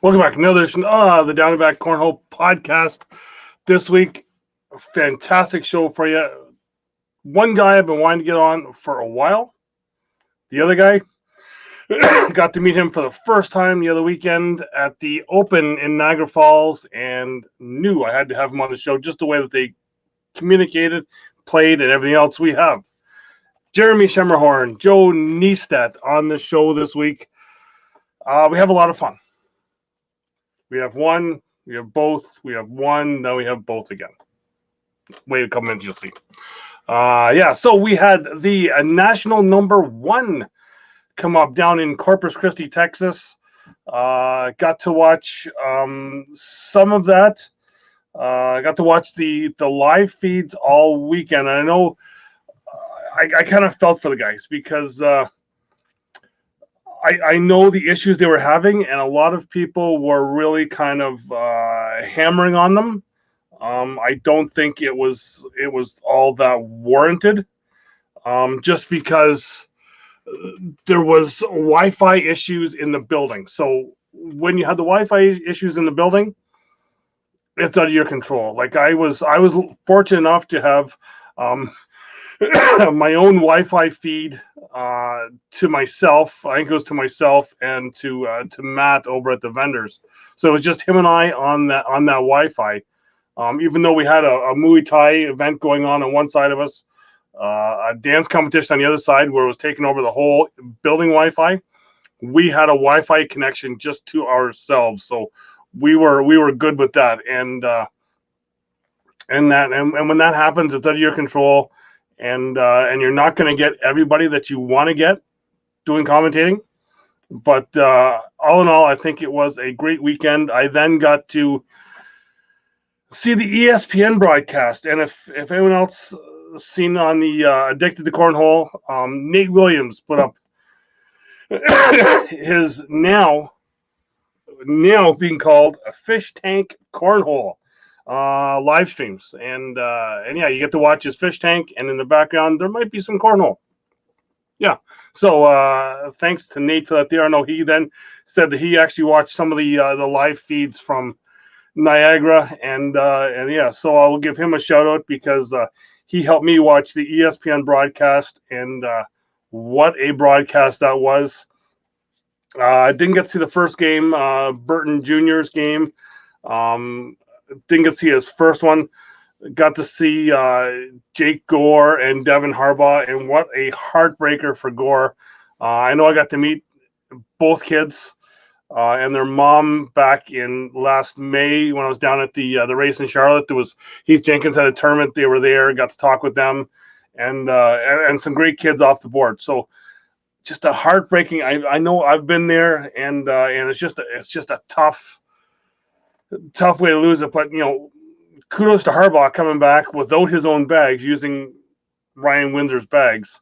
Welcome back. Another edition of the Down and Back Cornhole podcast. This week, a fantastic show for you. One guy I've been wanting to get on for a while. The other guy, got to meet him for the first time the other weekend at the Open in Niagara Falls and knew I had to have him on the show just the way that they communicated, played, and everything else. We have Jeremy Schermerhorn, Joe Kniesteadt on the show this week. We have a lot of fun. We have one, we have both, we have one, now we have both again. Wait a couple minutes, you'll see. So we had the national number one come up down in Corpus Christi, Texas. Got to watch some of that. Got to watch the live feeds all weekend. And I know I kind of felt for the guys because I know the issues they were having, and a lot of people were really kind of hammering on them. I don't think it was all that warranted, just because there was Wi-Fi issues in the building. So when you had the Wi-Fi issues in the building, it's out of your control. Like I was fortunate enough to have my own Wi-Fi feed to myself. I think it was to myself and to Matt over at the vendors. So it was just him and I on that Wi-Fi. Even though we had a Muay Thai event going on one side of us, a dance competition on the other side where it was taking over the whole building Wi-Fi, we had a Wi-Fi connection just to ourselves. So we were good with that. And when that happens, it's out of your control. And you're not going to get everybody that you want to get doing commentating. But all in all, I think it was a great weekend. I then got to see the ESPN broadcast. And if anyone else seen on the Addicted to Cornhole, Nate Williams put up his now being called a fish tank cornhole live streams, and yeah, you get to watch his fish tank, and in the background there might be some cornhole. Yeah, so thanks to Nate for that there. I know he then said that he actually watched some of the live feeds from Niagara, and yeah, so I will give him a shout out because he helped me watch the ESPN broadcast, and what a broadcast that was. I didn't get to see the first game, Burton Jr.'s game. Didn't get to see his first one. Got to see Jake Gore and Devin Harbaugh, and what a heartbreaker for Gore. I know I got to meet both kids and their mom back in last May when I was down at the race in Charlotte. There was Heath Jenkins had a tournament. They were there. Got to talk with them, and some great kids off the board. So just a heartbreaking. I know I've been there, and it's just a tough way to lose it. But kudos to Harbaugh coming back without his own bags, using Ryan Windsor's bags.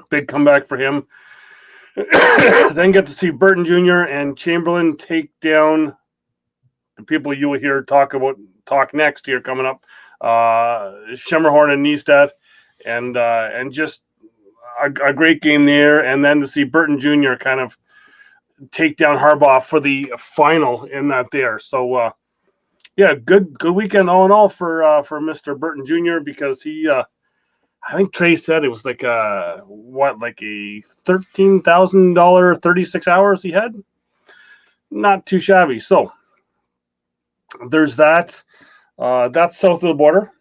Big comeback for him. Then get to see Burton Jr. and Chamberlain take down the people you will hear talk next here coming up. Schermerhorn and Kniesteadt, and just a great game there. And then to see Burton Jr. kind of take down Harbaugh for the final in that there. So yeah, good weekend all in all for Mr. Burton Jr. because he I think Trey said it was like a $13,000 36 hours he had. Not too shabby. So there's that. That's south of the border.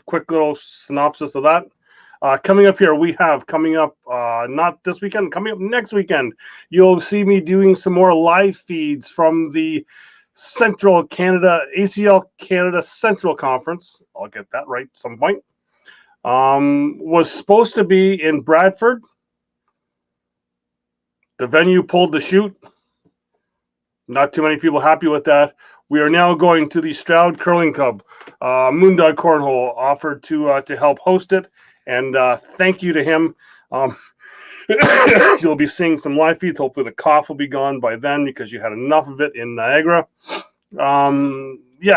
Quick little synopsis of that. Coming up here, we have not this weekend, coming up next weekend, you'll see me doing some more live feeds from the Central Canada, ACL Canada Central Conference. I'll get that right at some point. Was supposed to be in Bradford. The venue pulled the chute. Not too many people happy with that. We are now going to the Stroud Curling Club. Moondog Cornhole offered to help host it. And thank you to him. You'll be seeing some live feeds. Hopefully the cough will be gone by then because you had enough of it in Niagara.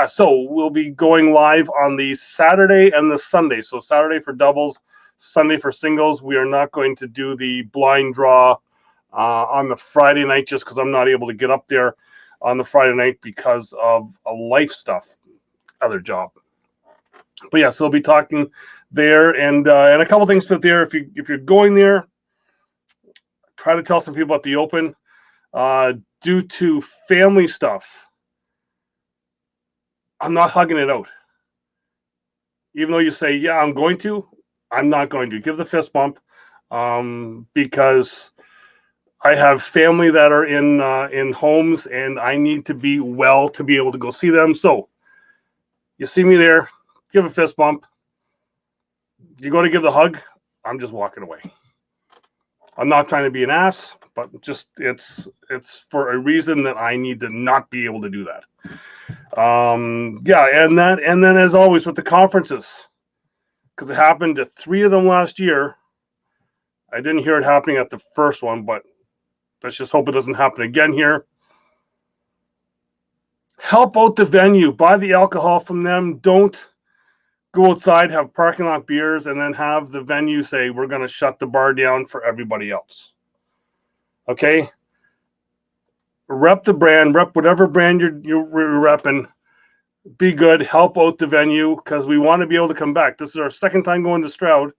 So we'll be going live on the Saturday and the Sunday. So Saturday for doubles, Sunday for singles. We are not going to do the blind draw on the Friday night, just because I'm not able to get up there on the Friday night because of a life stuff, other job. But yeah, so we'll be talking there, and a couple things put there. If you're going there, try to tell some people at the Open. Due to family stuff, I'm not hugging it out. Even though you say, yeah, I'm going to, I'm not going to. Give the fist bump, because I have family that are in homes, and I need to be well to be able to go see them. So you see me there, give a fist bump. You go to give the hug, I'm just walking away. I'm not trying to be an ass, but just it's for a reason that I need to not be able to do that. Yeah, and then as always with the conferences, because it happened to 3 of them last year. I didn't hear it happening at the first one, but let's just hope it doesn't happen again here. Help out the venue. Buy the alcohol from them. Don't go outside, have parking lot beers, and then have the venue say, we're going to shut the bar down for everybody else. Okay? Rep the brand. Rep whatever brand you're repping. Be good. Help out the venue, because we want to be able to come back. This is our second time going to Stroud.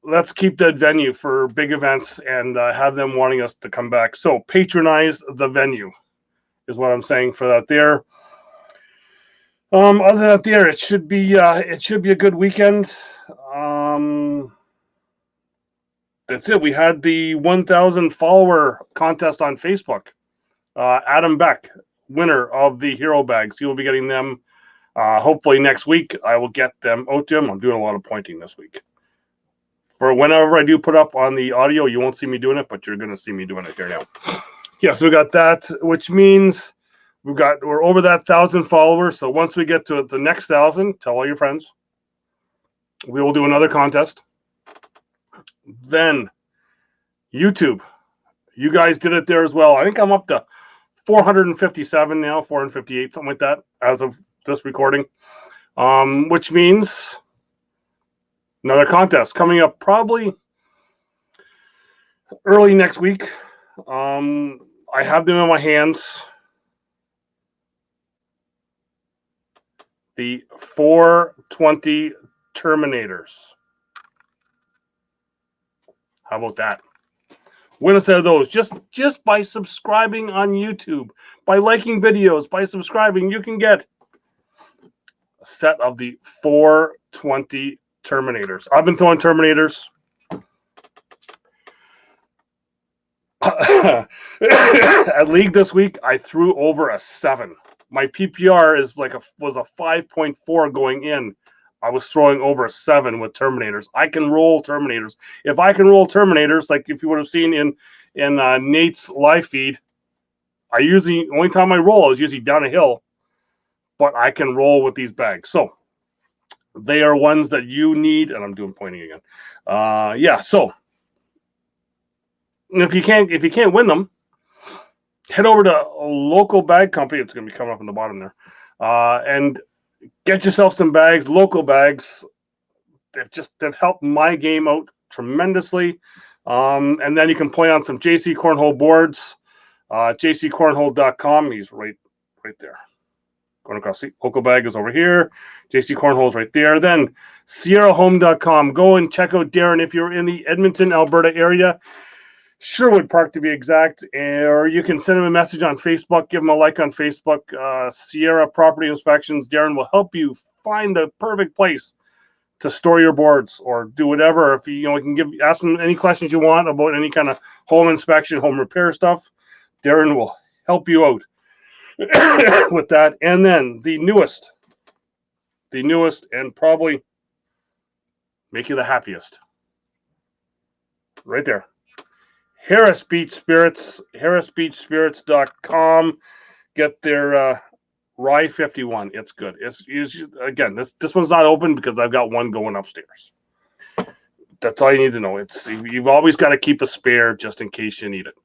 Let's keep that venue for big events and have them wanting us to come back. So patronize the venue is what I'm saying for that there. Other than that there, it should be a good weekend. That's it. We had the 1,000 follower contest on Facebook. Adam Beck, winner of the hero bags. He will be getting them hopefully next week. I will get them out to him. I'm doing a lot of pointing this week. For whenever I do put up on the audio, you won't see me doing it, but you're going to see me doing it here now. Yeah, so we got that, which means we're over that 1,000 followers. So once we get to the next 1,000, tell all your friends. We will do another contest. Then YouTube, you guys did it there as well. I think I'm up to 457 now, 458, something like that, as of this recording. Which means another contest coming up probably early next week. I have them in my hands. The 420 Terminators. How about that? Win a set of those just by subscribing on YouTube, by liking videos, by subscribing. You can get a set of the 420 Terminators. I've been throwing Terminators. At League this week, I threw over a 7. My PPR was a 5.4 going in. I was throwing over a 7 with Terminators. I can roll Terminators. If I can roll Terminators, like if you would have seen in Nate's live feed, only time I roll is usually down a hill, but I can roll with these bags. So they are ones that you need, and I'm doing pointing again. Yeah, so if you can't win them, head over to a local bag company. It's going to be coming up on the bottom there, and get yourself some bags, local bags. They've helped my game out tremendously. And then you can play on some JC Cornhole boards. JCCornhole.com. He's right there. Going across. See, local bag is over here. JC Cornhole is right there. Then SierraHome.com. Go and check out Darren if you're in the Edmonton, Alberta area. Sherwood Park to be exact, or you can send him a message on Facebook, give him a like on Facebook. Sierra Property Inspections. Darren will help you find the perfect place to store your boards or do whatever. If you can ask him any questions you want about any kind of home inspection, home repair stuff. Darren will help you out with that. And then the newest and probably make you the happiest. Right there. Harris Beach Spirits, harrisbeachspirits.com. Get their Rye 51. It's good. It's again, this one's not open because I've got one going upstairs. That's all you need to know. You've always got to keep a spare just in case you need it.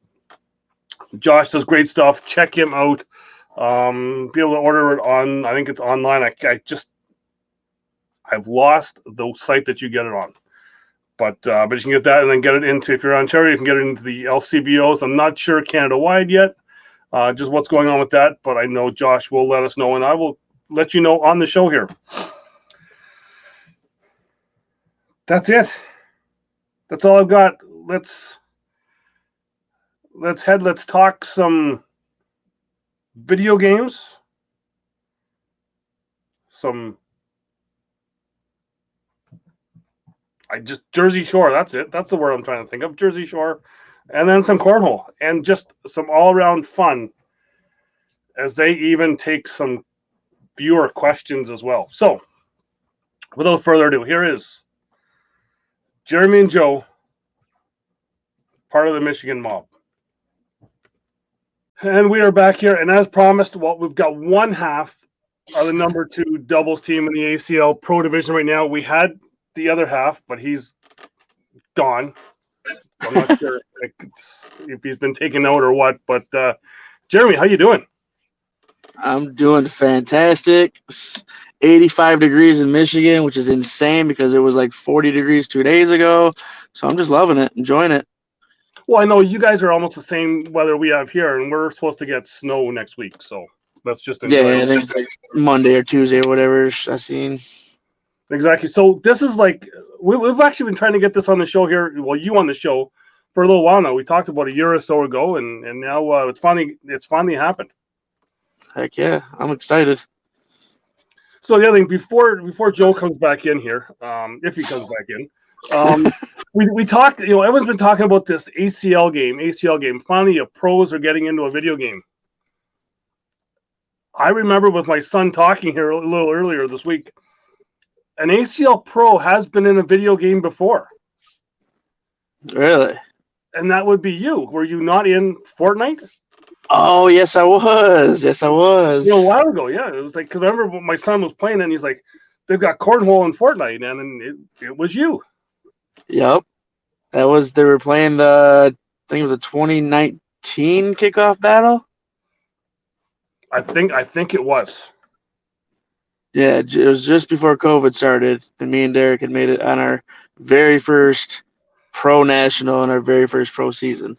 Josh does great stuff. Check him out. Be able to order it on, I think it's online. I've lost the site that you get it on. But you can get that and then get it into, if you're in Ontario, you can get it into the LCBOs. I'm not sure Canada-wide yet, just what's going on with that. But I know Josh will let us know, and I will let you know on the show here. That's it. That's all I've got. Let's talk some video games. Jersey Shore, that's it. That's the word I'm trying to think of. Jersey Shore. And then some cornhole and just some all-around fun as they even take some viewer questions as well. So, without further ado, here is Jeremy and Joe, part of the Michigan Mob. And we are back here, and as promised, we've got one half of the number 2 doubles team in the ACL Pro Division right now. We had the other half, but he's gone. I'm not sure if he's been taken out or what, but Jeremy, how you doing? I'm doing fantastic. 85 degrees in Michigan, which is insane because it was like 40 degrees 2 days ago. So I'm just loving it, enjoying it. Well, I know you guys are almost the same weather we have here, and we're supposed to get snow next week, so let's just enjoy it. I think it's like Monday or Tuesday or whatever I've seen. Exactly. So this is like, we've actually been trying to get this on the show here, well, you on the show, for a little while now. We talked about a year or so ago, and now it's finally happened. Heck yeah, I'm excited. So the other thing, before Joe comes back in here, if he comes back in, we talked, everyone's been talking about this ACL game. Finally, pros are getting into a video game. I remember with my son talking here a little earlier this week, an ACL pro has been in a video game before. Really? And that would be you. Were you not in Fortnite? Oh, yes, I was. A while ago, yeah. It was like, because I remember when my son was playing, and he's like, they've got Cornhole in Fortnite, and it was you. Yep. They were playing I think it was a 2019 kickoff battle. I think it was. Yeah, it was just before COVID started, and me and Derek had made it on our very first pro national and our very first pro season.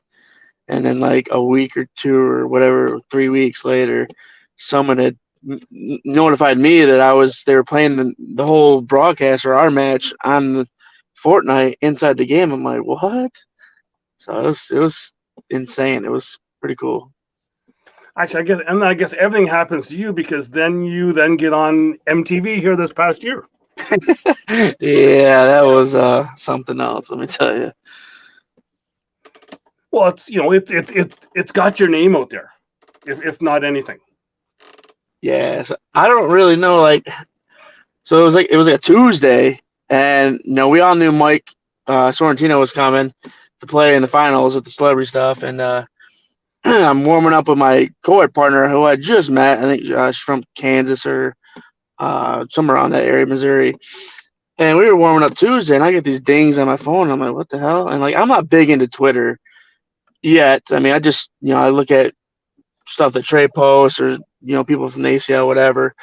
And then like a week or 2 or whatever, 3 weeks later, someone had notified me that they were playing the whole broadcast or our match on the Fortnite inside the game. I'm like, what? So it was insane. It was pretty cool. Actually, I guess everything happens to you because then you get on MTV here this past year. Yeah, that was something else. Let me tell you. Well, it's got your name out there, if not anything. Yeah, so I don't really know. So it was like a Tuesday, and we all knew Mike Sorrentino was coming to play in the finals with the celebrity stuff, and I'm warming up with my co-ed partner who I just met. I think she's from Kansas or somewhere around that area, Missouri. And we were warming up Tuesday, and I get these dings on my phone. I'm like, what the hell? And I'm not big into Twitter yet. I mean, I just I look at stuff that Trey posts or people from the ACL, whatever.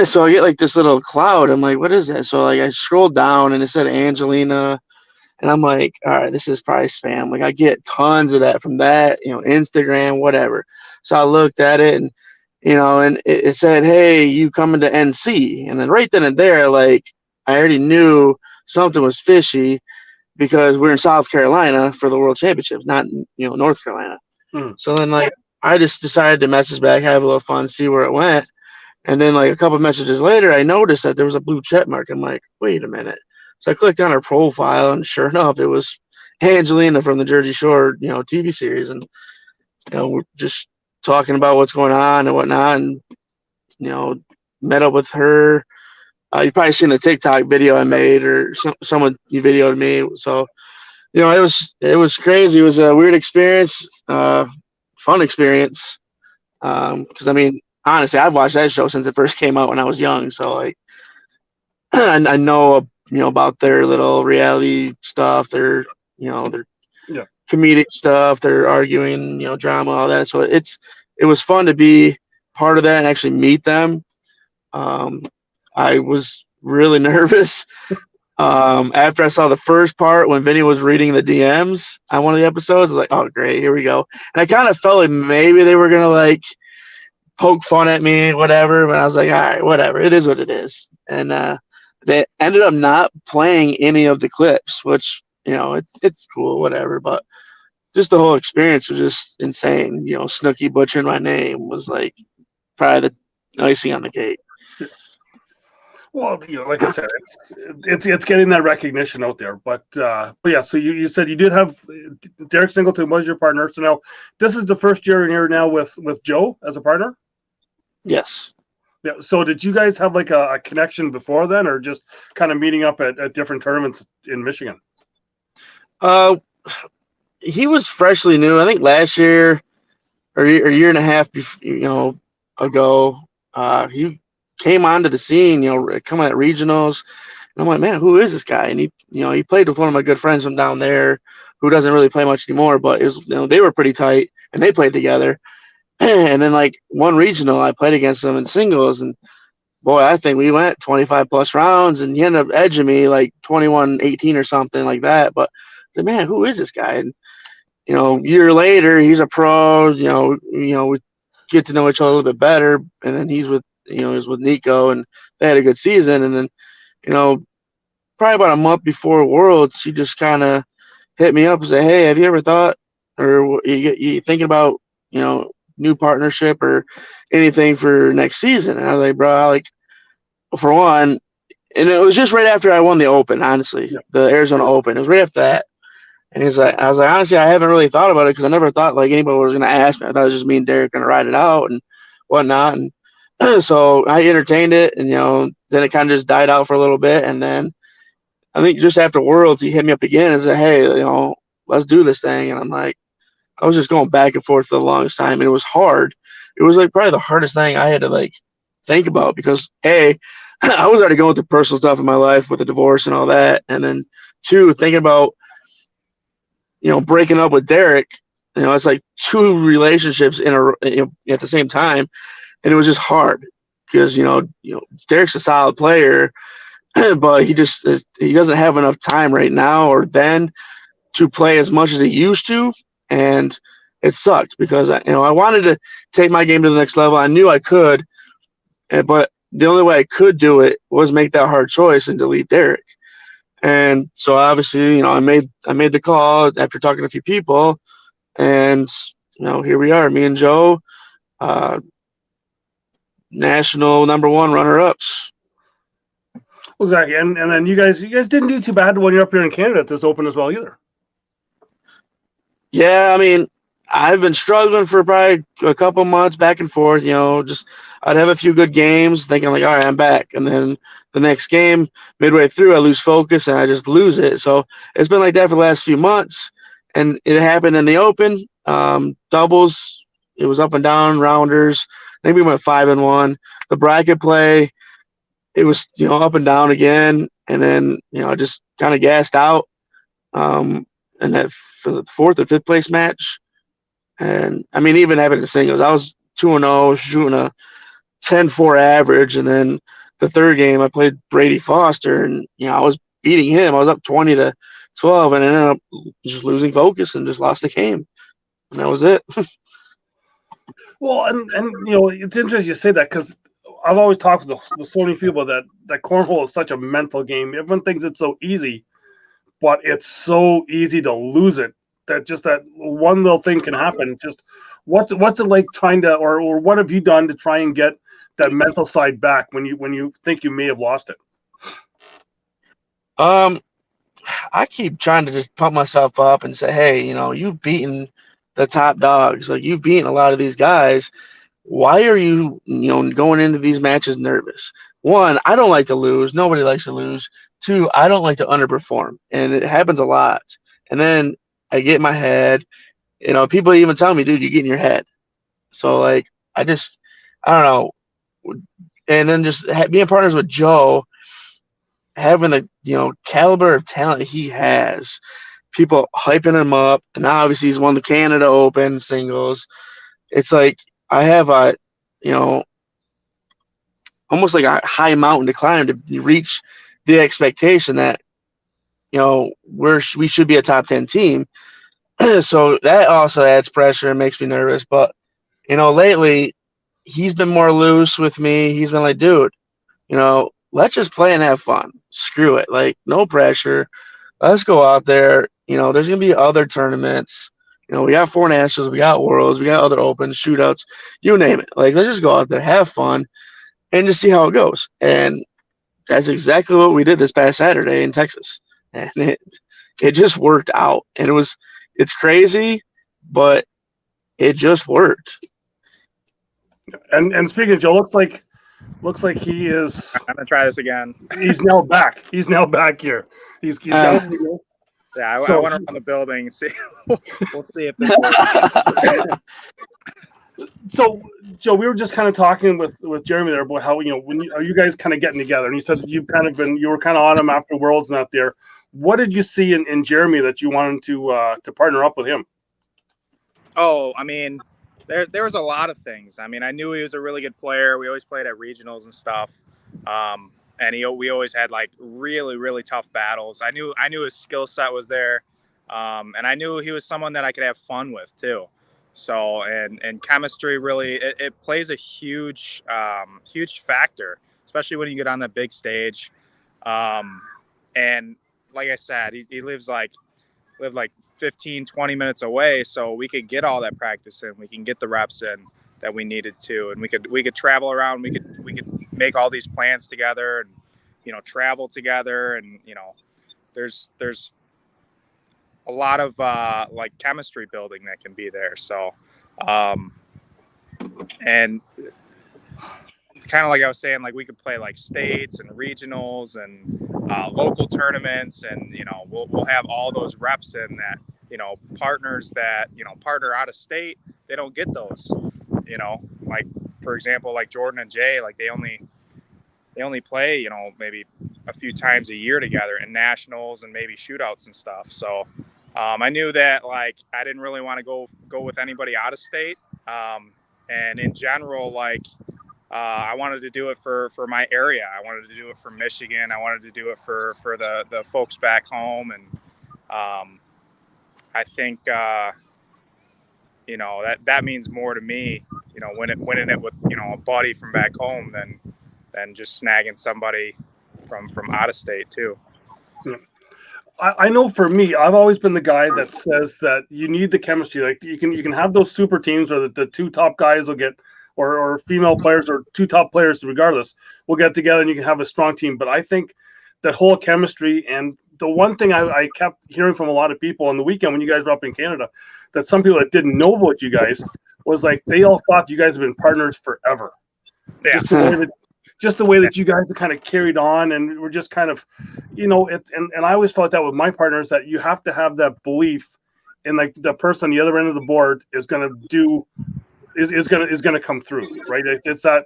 So I get this little cloud. I'm like, what is that? So I scrolled down, and it said Angelina. And I'm like, all right, this is probably spam. I get tons of that from that, Instagram, whatever. So I looked at it, and, and it said, hey, you coming to NC? And then right then and there, I already knew something was fishy because we're in South Carolina for the World Championships, not, North Carolina. So then, I just decided to message back, have a little fun, see where it went. And then, a couple of messages later, I noticed that there was a blue check mark. I'm like, wait a minute. So I clicked on her profile, and sure enough, it was Angelina from the Jersey Shore, TV series. And, we're just talking about what's going on and whatnot, and, met up with her. You've probably seen the TikTok video I made, or someone you videoed me. So, it was crazy. It was a weird experience, fun experience. Because, I mean, honestly, I've watched that show since it first came out when I was young. So, I know about their little reality stuff, their comedic stuff, their arguing, drama, all that. So it was fun to be part of that and actually meet them. I was really nervous After I saw the first part when Vinny was reading the DMs on one of the episodes, I was like, oh, great, here we go. And I kind of felt like maybe they were going to like poke fun at me, whatever. But I was like, all right, whatever. It is what it is. And they ended up not playing any of the clips, which, it's cool, whatever. But just the whole experience was just insane. Snooki butchering my name was like probably the icing on the cake. Well, like I said, it's getting that recognition out there. But yeah, so you said you did have Derek Singleton was your partner. So now this is the first year you're now with Joe as a partner. Yes. Yeah. So did you guys have like a connection before then, or just kind of meeting up at different tournaments in Michigan? He was freshly new. I think last year or a year and a half, ago, he came onto the scene, coming at regionals. And I'm like, man, who is this guy? And he played with one of my good friends from down there who doesn't really play much anymore, but it was, they were pretty tight and they played together. And then like one regional, I played against him in singles, and boy, I think we went 25 plus rounds, and he ended up edging me like 21-18 or something like that. But the man, who is this guy? And year later, he's a pro. We get to know each other a little bit better, and then he was with Nico, and they had a good season. And then, probably about a month before Worlds, he just kind of hit me up and said, "Hey, have you ever thought, or you thinking about, new partnership or anything for next season?" And I was like, "Bro, for one," and it was just right after I won the Open, honestly, the Arizona Open. It was right after that. And I was like, honestly, I haven't really thought about it because I never thought like anybody was going to ask me. I thought it was just me and Derek going to ride it out and whatnot. And so I entertained it, and then it kind of just died out for a little bit. And then I think just after Worlds, he hit me up again and said, "Hey, let's do this thing." And I'm like, I was just going back and forth for the longest time, and it was hard. It was like probably the hardest thing I had to like think about because I was already going through personal stuff in my life with the divorce and all that, and then two, thinking about breaking up with Derek. It's like two relationships in at the same time, and it was just hard because Derek's a solid player, but he doesn't have enough time right now or then to play as much as he used to, and it sucked because I wanted to take my game to the next level. I knew I could, but the only way I could do it was make that hard choice and delete Derek. And so obviously, I made the call after talking to a few people, and here we are, me and Joe, national #1 runner-ups. Exactly, and then you guys didn't do too bad when you're up here in Canada at this Open as well either. Yeah, I mean, I've been struggling for probably a couple months back and forth. Just I'd have a few good games, thinking like, all right, I'm back, and then the next game, midway through, I lose focus and I just lose it. So it's been like that for the last few months, and it happened in the Open doubles. It was up and down rounders. I think we went 5-1. The bracket play, it was up and down again, and then just kind of gassed out. And that for the 4th or 5th place match. And I mean, even having the singles, I was 2-0, shooting a 10-4 average. And then the third game, I played Brady Foster, and I was beating him. I was up 20-12, and I ended up just losing focus and just lost the game. And that was it. Well, and it's interesting you say that because I've always talked with so many people that cornhole is such a mental game. Everyone thinks it's so easy, but it's so easy to lose it. That one little thing can happen. Just what's it like trying to, or what have you done to try and get that mental side back when you think you may have lost it? I keep trying to just pump myself up and say, hey, you've beaten the top dogs. Like, you've beaten a lot of these guys. Why are you, going into these matches nervous? One, I don't like to lose. Nobody likes to lose. Two, I don't like to underperform, and it happens a lot. And then I get in my head. People even tell me, dude, you get in your head. So, like, I don't know. And then just being partners with Joe, having the caliber of talent he has, people hyping him up, and now obviously he's won the Canada Open singles. It's like I have almost like a high mountain to climb to reach the expectation that we should be a top 10 team. So that also adds pressure and makes me nervous. But, lately he's been more loose with me. He's been like, dude, let's just play and have fun. Screw it. Like, no pressure. Let's go out there. There's going to be other tournaments. We got 4 nationals, we got worlds, we got other opens, shootouts, you name it. Like, let's just go out there, have fun, and just see how it goes. And that's exactly what we did this past Saturday in Texas. And it just worked out. And it's crazy, but it just worked. And speaking of Joe, looks like he is. I'm gonna try this again. He's now back. He's now back here. He's got a signal. Yeah, I went around the building and see. We'll see if this works. So, Joe, we were just kind of talking with Jeremy there about how are you guys kind of getting together? And you said you were kind of on him after Worlds not there. What did you see in Jeremy that you wanted to partner up with him? Oh, I mean, there was a lot of things. I mean, I knew he was a really good player. We always played at regionals and stuff. And we always had like really, really tough battles. I knew his skill set was there. And I knew he was someone that I could have fun with too. So, and chemistry really, it plays a huge factor, especially when you get on that big stage. And like I said, he lived like 15, 20 minutes away. So we could get all that practice in, we can get the reps in that we needed to, and we could travel around. We could make all these plans together and, travel together. And, there's a lot of like chemistry building that can be there. So, and kind of like I was saying, like we could play like states and regionals and local tournaments, and we'll have all those reps in that. Partners that partner out of state, they don't get those. Like for example, like Jordan and Jay, like they only play maybe a few times a year together in nationals and maybe shootouts and stuff. So I knew that like I didn't really want to go with anybody out of state. And in general, like I wanted to do it for my area. I wanted to do it for Michigan. I wanted to do it for the folks back home. And I think that means more to me, winning it with a buddy from back home than just snagging somebody from out of state too. I know for me, I've always been the guy that says that you need the chemistry. Like you can have those super teams where the 2 top guys will get, or female players or 2 top players, regardless, will get together and you can have a strong team. But I think that whole chemistry, and the one thing I kept hearing from a lot of people on the weekend when you guys were up in Canada, that some people that didn't know about you guys was like they all thought you guys have been partners forever. Yeah. Just the way that you guys kind of carried on, and we're just kind of, and I always felt that with my partners, that you have to have that belief in like the person on the other end of the board is going to come through, right? It's that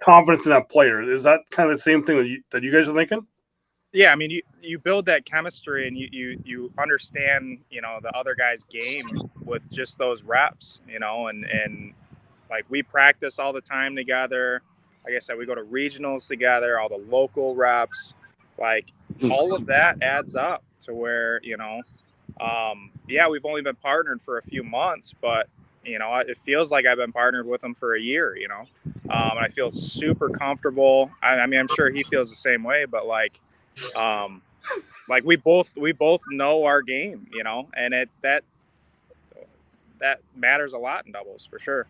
confidence in that player. Is that kind of the same thing that you guys are thinking? Yeah, I mean, you build that chemistry and you understand, the other guy's game with just those reps, and like we practice all the time together. Like I said, we go to regionals together, all the local reps, like all of that adds up to where, we've only been partnered for a few months, but it feels like I've been partnered with him for a year, and I feel super comfortable. I mean, I'm sure he feels the same way, but like we both know our game, and that matters a lot in doubles for sure.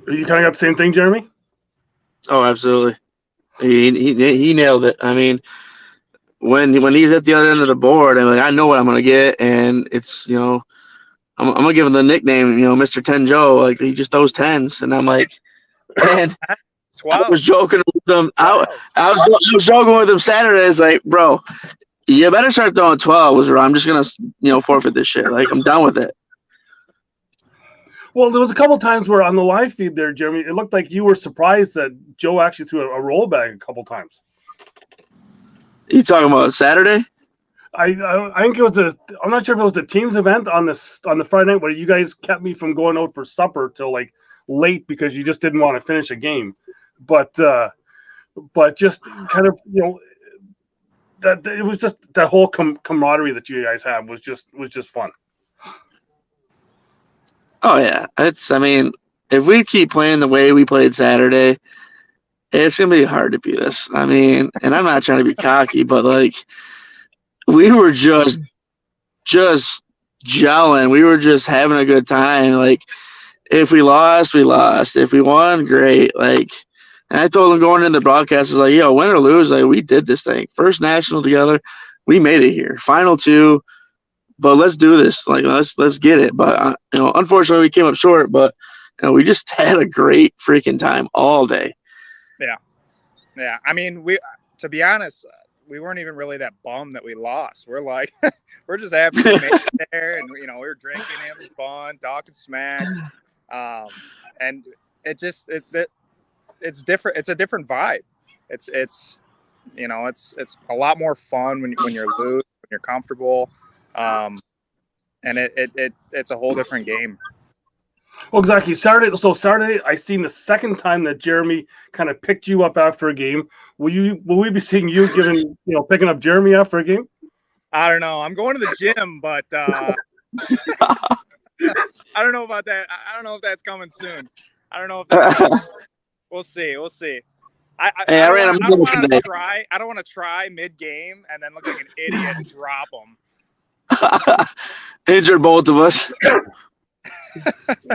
You kind of got the same thing, Jeremy? Oh, absolutely. He nailed it. I mean, when he's at the other end of the board, and like I know what I'm gonna get, and it's I'm gonna give him the nickname, Mr. 10 Joe. Like he just throws 10s, and I'm like, man. 12. I was joking with him. I was joking with him Saturday. It's like, bro, you better start throwing 12s, or I'm just gonna forfeit this shit. Like I'm done with it. Well, there was a couple of times where on the live feed there, Jeremy, it looked like you were surprised that Joe actually threw a roll bag a couple times. You talking about Saturday? I think it was I'm not sure if it was the team's event on the Friday night where you guys kept me from going out for supper till like late because you just didn't want to finish a game. But just kind of, that it was just that whole camaraderie that you guys had was just fun. Oh yeah, I mean, if we keep playing the way we played Saturday, it's gonna be hard to beat us. I mean, and I'm not trying to be cocky, but like we were just gelling. We were just having a good time. Like if we lost, we lost. If we won, great. Like, and I told them going into the broadcast, is like, yo, win or lose, like we did this thing. First national together, we made it here. Final two, but let's do this. Like let's get it. But unfortunately, we came up short. But we just had a great freaking time all day. Yeah. I mean, to be honest, we weren't even really that bummed that we lost. We're like, we're just happy we made it there, and we were drinking, having fun, talking smack, and it's different. It's a different vibe. It's a lot more fun when you're loose, when you're comfortable, and it's a whole different game. Well, exactly. Saturday, I seen the second time that Jeremy kind of picked you up after a game. Will we be seeing you picking up Jeremy after a game? I don't know. I'm going to the gym, but I don't know about that. I don't know if that's coming soon. I don't know if that's we'll see. I don't want to try mid-game and then look like an idiot and drop them. Injured both of us.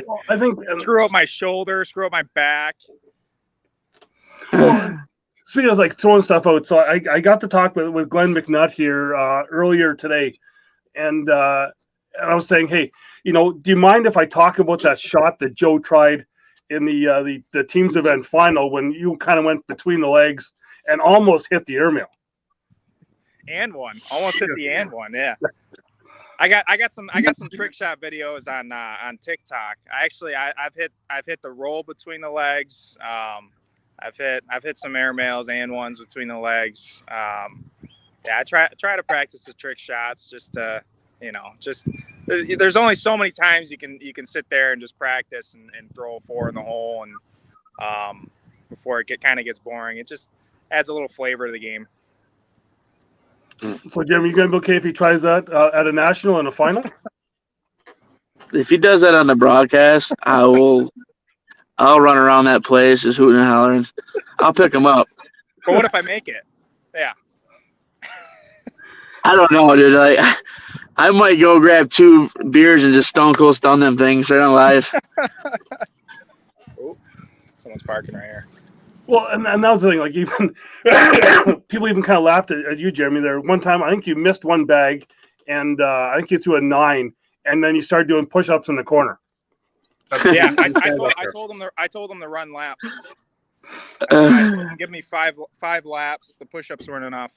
Well, I think screw up my shoulder, screw up my back. Well, speaking of like throwing stuff out, so I got to talk with Glenn McNutt here earlier today, and I was saying, hey, do you mind if I talk about that shot that Joe tried in the teams event final when you kind of went between the legs and almost hit the airmail? Almost hit the and one, yeah. I got some trick shot videos on TikTok. I've hit the roll between the legs. I've hit some airmails and ones between the legs. I try to practice the trick shots just to there's only so many times you can sit there and just practice and throw a 4 in the hole and before it kind of gets boring. It just adds a little flavor to the game. So, Jeremy, you gonna be okay if he tries that at a national and a final? If he does that on the broadcast, I'll run around that place just hooting and hollering. I'll pick him up. But what if I make it? Yeah. I don't know, dude. Like, I might go grab 2 beers and just stone cold stun them things right on live. Oh, someone's parking right here. Well, and that was the thing. Like, even people even kind of laughed at you, Jeremy. There one time, I think you missed one bag, and I think you threw a 9, and then you started doing push-ups in the corner. Yeah, I told them to run laps. I told them, give me 5 laps. The push-ups weren't enough.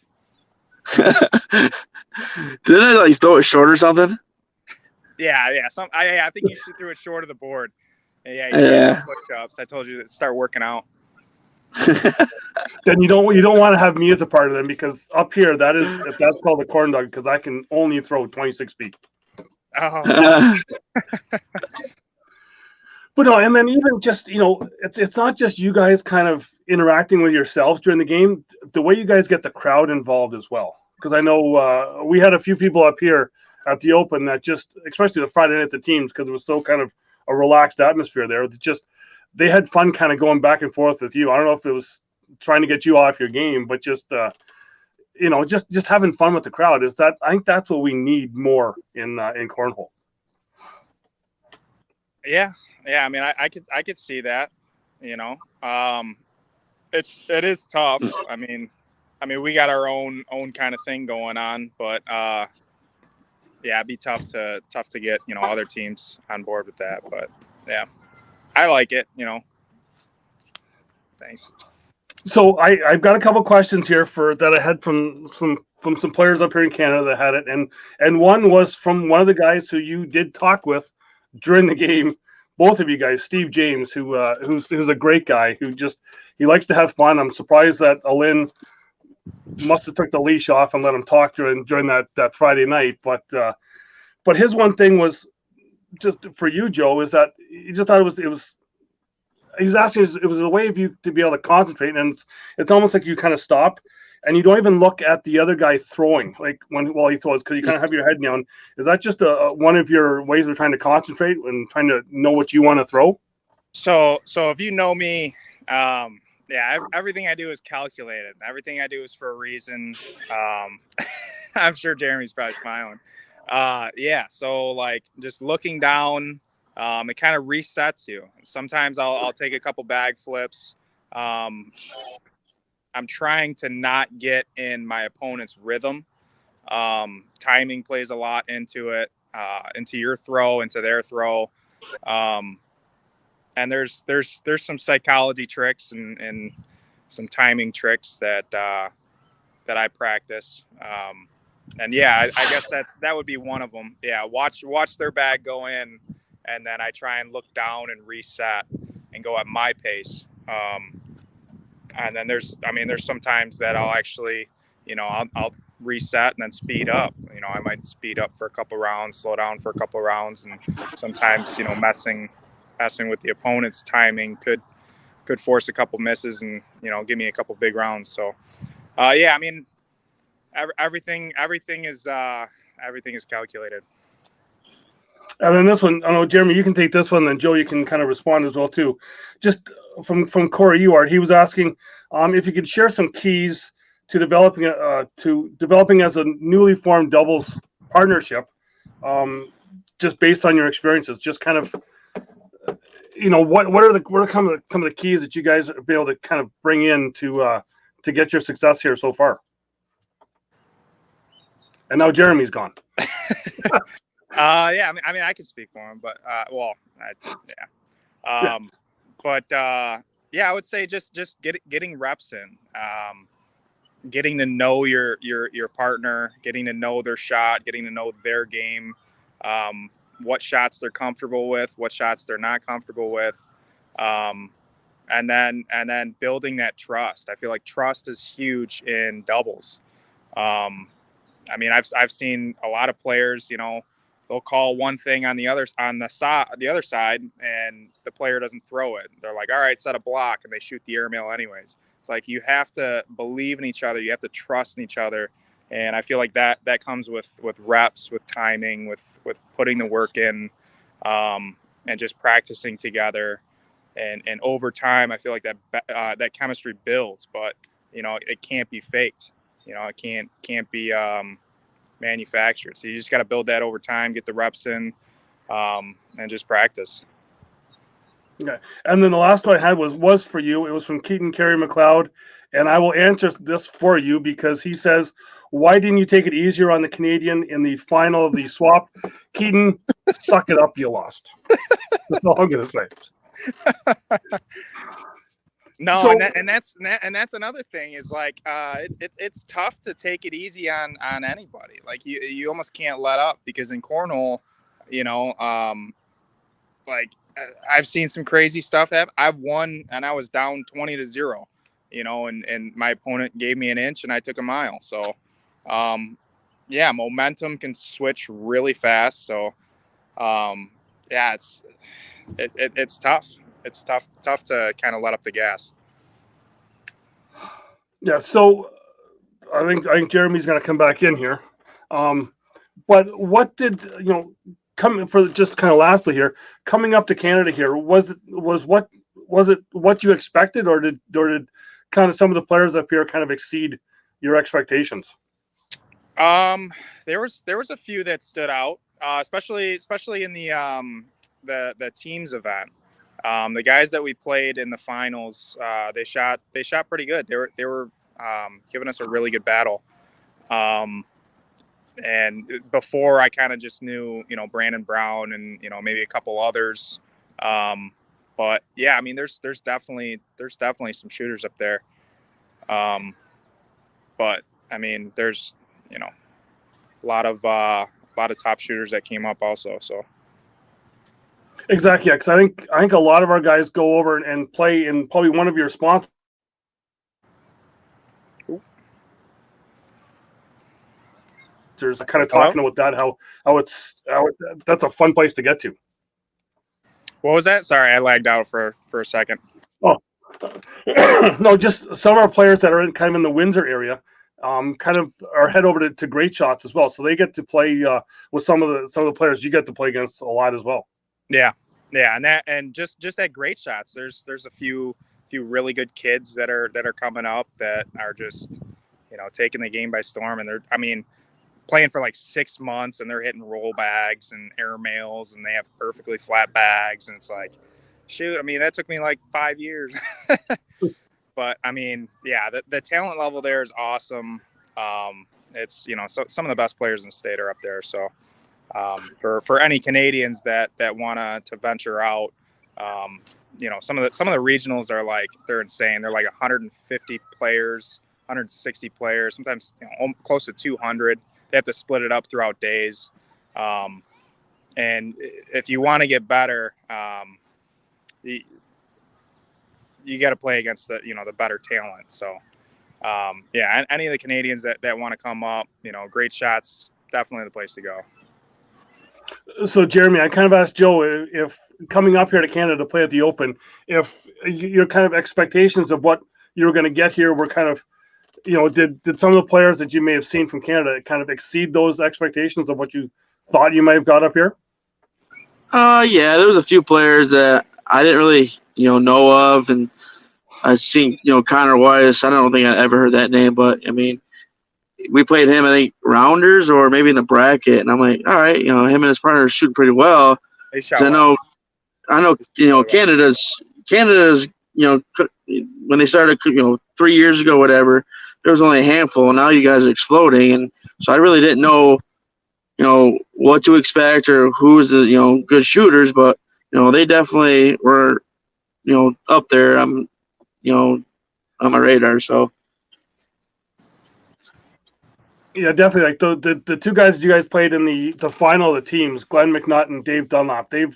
Didn't I like throw it short or something? Yeah. I think you should throw it short of the board. Yeah. Push-ups. I told you to start working out. Then you don't want to have me as a part of them, because up here that's called a corn dog, because I can only throw 26 feet. Oh. But no, and then even just it's not just you guys kind of interacting with yourselves during the game. The way you guys get the crowd involved as well, because I know we had a few people up here at the Open that just, especially the Friday night at the teams, because it was so kind of a relaxed atmosphere there. They had fun kind of going back and forth with you. I don't know if it was trying to get you off your game, but just having fun with the crowd. I think that's what we need more in cornhole. Yeah. I mean, I could see that. It is tough. I mean, we got our own kind of thing going on, but it'd be tough to get other teams on board with that. But yeah. I like it, Thanks. So I've got a couple questions here that I had from some players up here in Canada that had it, and one was from one of the guys who you did talk with during the game. Both of you guys, Steve James, who's a great guy he likes to have fun. I'm surprised that Alin must have took the leash off and let him talk during that Friday night. But his one thing was, just for you, Joe, is that he just thought he was asking, it was a way of you to be able to concentrate, and it's almost like you kind of stop and you don't even look at the other guy throwing, like while he throws, because you kind of have your head down. Is that just one of your ways of trying to concentrate and trying to know what you want to throw? So if you know me, everything I do is calculated. Everything I do is for a reason. I'm sure Jeremy's probably smiling. So like just looking down, it kind of resets you. Sometimes I'll take a couple bag flips. I'm trying to not get in my opponent's rhythm. Timing plays a lot into it, into your throw, into their throw. And there's some psychology tricks and some timing tricks that I practice. And I guess that would be one of them. Yeah, watch their bag go in, and then I try and look down and reset and go at my pace. And then there's sometimes that I'll actually, I'll reset and then speed up. I might speed up for a couple rounds, slow down for a couple rounds, and sometimes messing with the opponent's timing could force a couple misses and give me a couple big rounds. So everything is calculated. And then this one, I don't know, Jeremy, you can take this one, then Joe, you can kind of respond as well too. Just from Corey Ewart, he was asking if you could share some keys to developing as a newly formed doubles partnership, just based on your experiences. Just kind of, what are some of the keys that you guys have been able to kind of bring in to get your success here so far? And now Jeremy's gone. I could speak for him, but I would say just getting reps in, getting to know your partner, getting to know their shot, getting to know their game, what shots they're comfortable with, what shots they're not comfortable with, and then building that trust. I feel like trust is huge in doubles. I've seen a lot of players, they'll call one thing on the other side, and the player doesn't throw it. They're like, all right, set a block, and they shoot the airmail anyways. It's like you have to believe in each other. You have to trust in each other. And I feel like that comes with reps, with timing, with putting the work in, and just practicing together. And over time, I feel like that chemistry builds, but it can't be faked. It can't be manufactured. So you just got to build that over time, get the reps in, and just practice. Okay. And then the last one I had was for you. It was from Keaton Carey McLeod. And I will answer this for you because he says, why didn't you take it easier on the Canadian in the final of the swap? Keaton, suck it up, you lost. That's all I'm going to say. No, so, and that's another thing is like it's tough to take it easy on anybody. Like you almost can't let up because in cornhole, I've seen some crazy stuff happen. I've won and I was down 20-0, and my opponent gave me an inch and I took a mile. So, momentum can switch really fast. So, it's tough. It's tough to kind of let up the gas. Yeah, so I think Jeremy's going to come back in here. But what did coming for just kind of lastly here, coming up to Canada here, was it what you expected, or did kind of some of the players up here kind of exceed your expectations? There was a few that stood out, especially in the teams event. The guys that we played in the finals, they shot pretty good. They were giving us a really good battle. And before I kind of just knew, Brandon Brown and, maybe a couple others. But yeah, there's definitely some shooters up there. But there's, a lot of top shooters that came up also. So. Exactly, because I think a lot of our guys go over and play in probably one of your sponsors. Kind of talking about that, how that's a fun place to get to. What was that? Sorry, I lagged out for a second. Oh, no, just some of our players that are kind of in the Windsor area. kind of are head over to Great Shots as well. So they get to play with some of the players you get to play against a lot as well. Yeah, and just at Great Shots, there's a few really good kids that are coming up that are just taking the game by storm, and they're playing for like 6 months, and they're hitting roll bags and airmails, and they have perfectly flat bags, and it's like, shoot, that took me like 5 years. But the talent level there is awesome. It's so some of the best players in the state are up there. So for any Canadians that want to venture out, some of the regionals are like, they're insane. They're like 150 players, 160 players, sometimes close to 200. They have to split it up throughout days. And if you want to get better, you got to play against the better talent. So any of the Canadians that want to come up, Great Shots, definitely the place to go. So Jeremy, I kind of asked Joe if coming up here to Canada to play at the Open, if your kind of expectations of what you were going to get here were kind of, did some of the players that you may have seen from Canada kind of exceed those expectations of what you thought you might have got up here? Yeah, there was a few players that I didn't really, know of, and I've seen, Connor Weiss. I don't think I ever heard that name, but we played him, I think, rounders or maybe in the bracket, and I'm like, all right, him and his partner shoot pretty well. They shot well. I know, Canada's, when they started, 3 years ago, whatever, there was only a handful, and now you guys are exploding, and so I really didn't know, what to expect or who was the, good shooters, but, they definitely were, up there. I'm, on my radar, so. Yeah, definitely. Like the two guys that you guys played in the final of the teams, Glenn McNutt and Dave Dunlop, they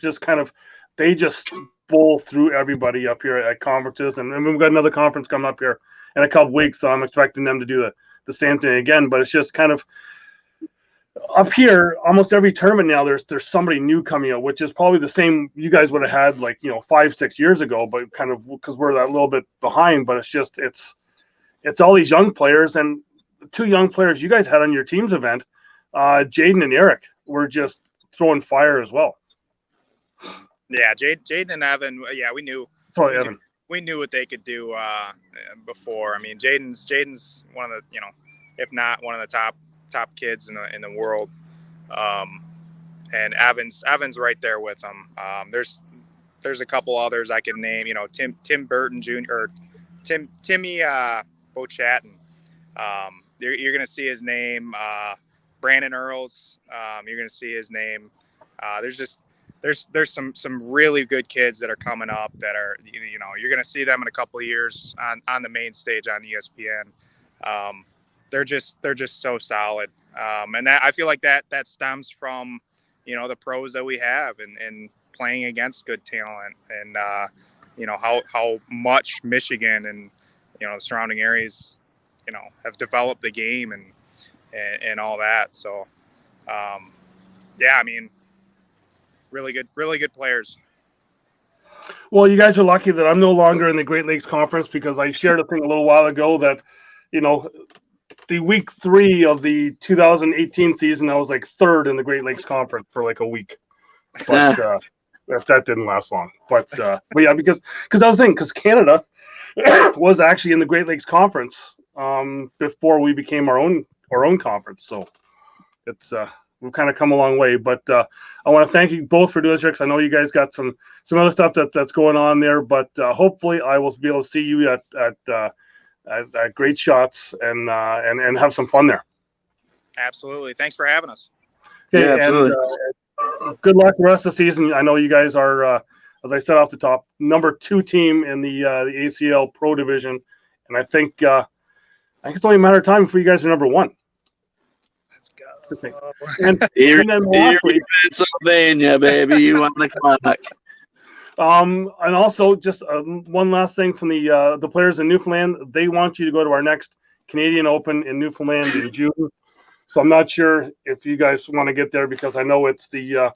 just bowl through everybody up here at conferences, and we've got another conference coming up here in a couple weeks, so I'm expecting them to do the same thing again. But it's just kind of up here, almost every tournament now, there's somebody new coming out, which is probably the same you guys would have had 5-6 years ago, but kind of because we're that little bit behind. But it's all these young players, and two young players you guys had on your team's event, Jaden and Eric, were just throwing fire as well. Yeah, Jaden and Evan. Yeah, we knew. Sorry, Evan. We knew what they could do before. Jaden's one of the if not one of the top kids in the world, and Evan's right there with them. There's a couple others I can name. Tim Burton Jr. or Timmy Bochatton. You're going to see his name. Brandon Earls. You're going to see his name. There's some really good kids that are coming up that are, you're going to see them in a couple of years on the main stage on ESPN. They're just so solid. And that, I feel like that stems from, the pros that we have and playing against good talent, and, how much Michigan and, the surrounding areas, have developed the game and all that. So, really good players. Well, you guys are lucky that I'm no longer in the Great Lakes Conference, because I shared a thing a little while ago that, the week 3 of the 2018 season, I was like 3rd in the Great Lakes Conference for like a week. But that didn't last long. But yeah, because I was thinking, because Canada was actually in the Great Lakes Conference before we became our own conference. So it's we've kind of come a long way. But I want to thank you both for doing this, because I know you guys got some other stuff that's going on there. But hopefully I will be able to see you at Great Shots and have some fun there. Absolutely. Thanks for having us. Okay, yeah, absolutely. And good luck the rest of the season. I know you guys are, as I said off the top, number 2 team in the ACL Pro Division, and I think it's only a matter of time before you guys are number 1. Let's go. And then lastly, Pennsylvania, baby, you want to come back? And also just one last thing from the players in Newfoundland. They want you to go to our next Canadian Open in Newfoundland in June. So I'm not sure if you guys want to get there, because I know it's the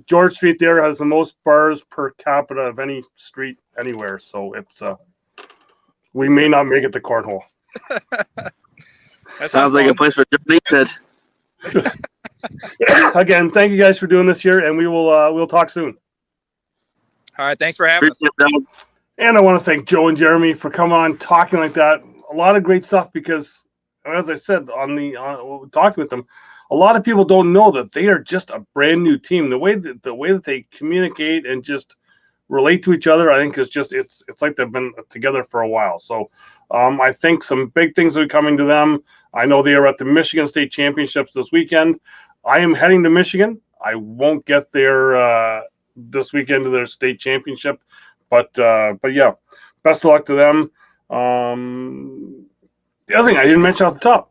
George Street there has the most bars per capita of any street anywhere. So it's we may not make it to Cornhole. That Sounds like a place for Kniesteadt. Again, thank you guys for doing this year, and we'll talk soon. All right, thanks for having us. And I want to thank Joe and Jeremy for coming on, talking like that. A lot of great stuff because, as I said, on talking with them, a lot of people don't know that they are just a brand new team. The way that they communicate and just relate to each other, I think is just it's like they've been together for a while. So I think some big things are coming to them. I know they are at the Michigan State Championships this weekend. I am heading to Michigan. I won't get there this weekend to their state championship, but yeah, best of luck to them. The other thing I didn't mention off the top,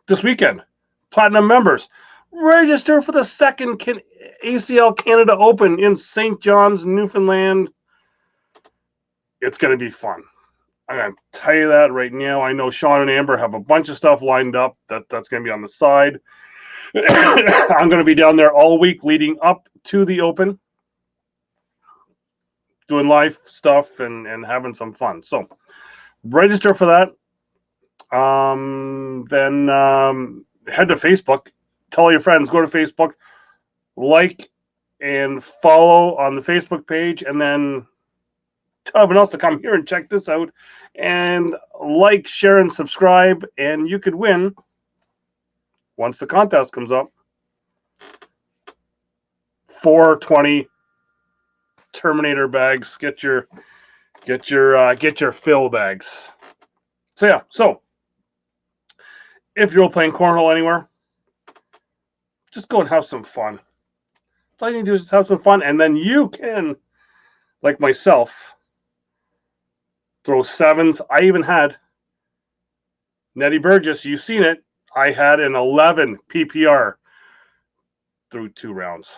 this weekend, Platinum members, register for the second ACL Canada Open in St. John's, Newfoundland. It's going to be fun. I'm going to tell you that right now. I know Sean and Amber have a bunch of stuff lined up that's going to be on the side. I'm going to be down there all week leading up to the Open, doing live stuff and having some fun. So register for that. Then head to Facebook. Tell all your friends. Go to Facebook. Like and follow on the Facebook page. And then tell everyone else to come here and check this out. And like, share, and subscribe. And you could win, once the contest comes up, 420 Terminator bags. Get your fill bags. So yeah, so if you're playing cornhole anywhere, just go and have some fun. That's all you need to do is just have some fun, and then you can, like myself, throw sevens. I even had Nettie Burgess. You've seen it. I had an 11 PPR through 2 rounds.